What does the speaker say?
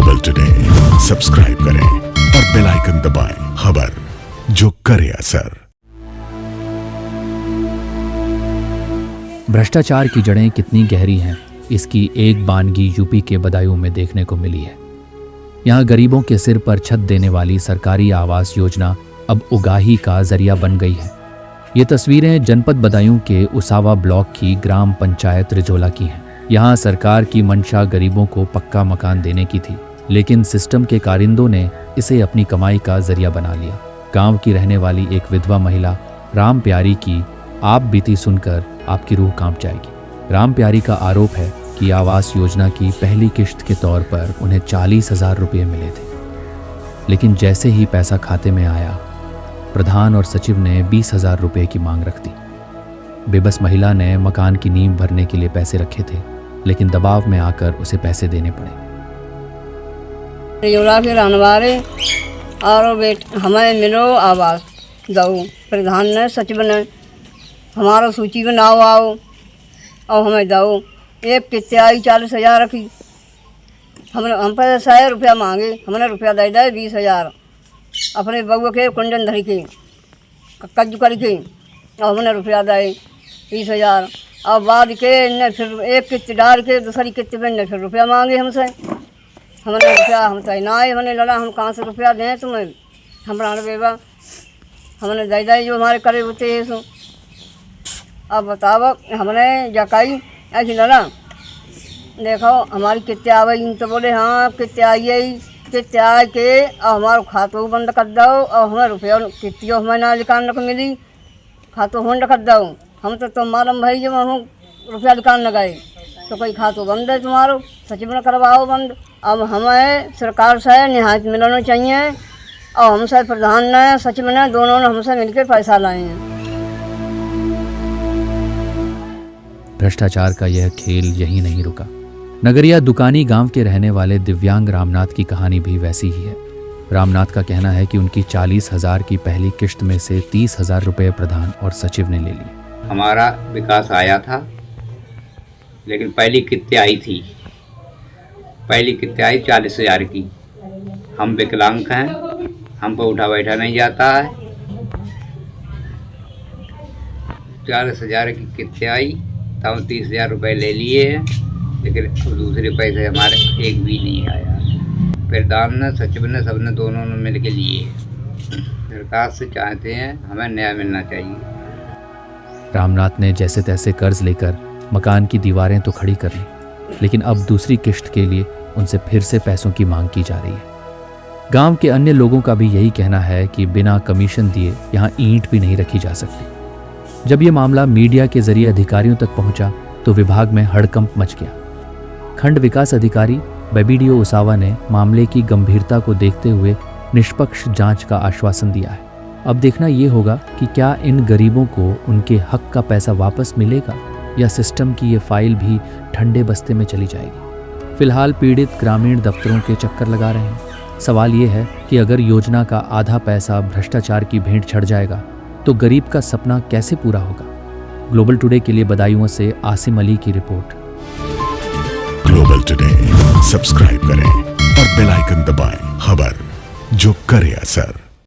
Global today subscribe करें और bell icon दबाएं। खबर जो करे असर। भ्रष्टाचार की जड़ें कितनी गहरी हैं, इसकी एक बानगी यूपी के बदायूं में देखने को मिली है। यहाँ गरीबों के सिर पर छत देने वाली सरकारी आवास योजना अब उगाही का जरिया बन गई है। ये तस्वीरें जनपद बदायूं के उसावा ब्लॉक की ग्राम पंचायत रिजोला की हैं। यहाँ सरकार की मंशा गरीबों को पक्का मकान देने की थी, लेकिन सिस्टम के कारिंदों ने इसे अपनी कमाई का जरिया बना लिया। गांव की रहने वाली एक विधवा महिला राम प्यारी की आप बीती सुनकर आपकी रूह कांप जाएगी। राम प्यारी का आरोप है कि आवास योजना की पहली किश्त के तौर पर उन्हें 40,000 रुपये मिले थे, लेकिन जैसे ही पैसा खाते में आया, प्रधान और सचिव ने 20,000 रुपये की मांग रख दी। बेबस महिला ने मकान की नींव भरने के लिए पैसे रखे थे, लेकिन दबाव में आकर उसे पैसे देने पड़े। रिजोला के रहनवारे और हमें मिलो आवास दो, प्रधान ने सचिव ने हमारा सूची में नाव आओ और हमें दो। एक किस्ते आई 40,000 रखी, हम पर 100 रुपया मांगे, हमने रुपया दे दिए 20,000 अपने बउआ के कुंडन धरी के कज्जू करके, और हमने रुपया दे 20,000। और बाद के ने फिर एक किस्त डाल के दूसरी किस्त पे ने फिर रुपया मांगे हमसे। हमने रुपया हम तो ना आए, हमने लड़ा हम कहाँ से रुपया दें तुम्हें, हमारा बेबा हमने दे दी जो हमारे करे होते हैं सो। अब बताओ हमने जकाई ऐसी लड़ा, देखो हमारी कितने आ गई, तो बोले हाँ कितने आई है, कितने आ के और हमारा खातों बंद कर दो और हमें रुपया कितनी हमें ना निकालने को मिली, खातों बंद कर दो। हम तो मालूम भाई जब हम रुपया दुकान लगाए तो कोई खातों बंद है तुम्हारो, सचिव ने करवाओ बंद। अब हमें सरकार से निहायत मिलना चाहिए और हमसे प्रधान ने सचिव ने दोनों ने हमसे मिलकर पैसा लाए हैं। भ्रष्टाचार का यह खेल यहीं नहीं रुका। नगरिया दुकानी गांव के रहने वाले दिव्यांग रामनाथ की कहानी भी वैसी ही है। रामनाथ का कहना है कि उनकी 40,000 की पहली किश्त में से 30,000 रुपये प्रधान और सचिव ने ले लिए। हमारा विकास आया था, लेकिन पहली किस्तें आई थी, पहली किस्तें आई 40,000 की। हम विकलांग हैं, हमको उठा बैठा नहीं जाता है। 40,000 की किस्तें आई तो हम 30,000 रुपये ले लिए हैं, लेकिन अब दूसरे पैसे हमारे एक भी नहीं आया। प्रधान ने सचिव ने सबने दोनों ने मिल के लिए। सरकार से चाहते हैं हमें न्याय मिलना चाहिए। रामनाथ ने जैसे तैसे कर्ज लेकर मकान की दीवारें तो खड़ी कर ली, लेकिन अब दूसरी किश्त के लिए उनसे फिर से पैसों की मांग की जा रही है। गांव के अन्य लोगों का भी यही कहना है कि बिना कमीशन दिए यहां ईंट भी नहीं रखी जा सकती। जब ये मामला मीडिया के जरिए अधिकारियों तक पहुंचा तो विभाग में हड़कंप मच गया। खंड विकास अधिकारी बेबीडीओ उसावा ने मामले की गंभीरता को देखते हुए निष्पक्ष जांच का आश्वासन दिया है। अब देखना ये होगा कि क्या इन गरीबों को उनके हक का पैसा वापस मिलेगा या सिस्टम की ये फाइल भी ठंडे बस्ते में चली जाएगी। फिलहाल पीड़ित ग्रामीण दफ्तरों के चक्कर लगा रहे हैं। सवाल ये है कि अगर योजना का आधा पैसा भ्रष्टाचार की भेंट चढ़ जाएगा तो गरीब का सपना कैसे पूरा होगा। ग्लोबल टुडे के लिए बदायूं से आसिम अली की रिपोर्ट। ग्लोबल टुडे सब्सक्राइब करें और बेल आइकन दबाएं। खबर जो करे असर।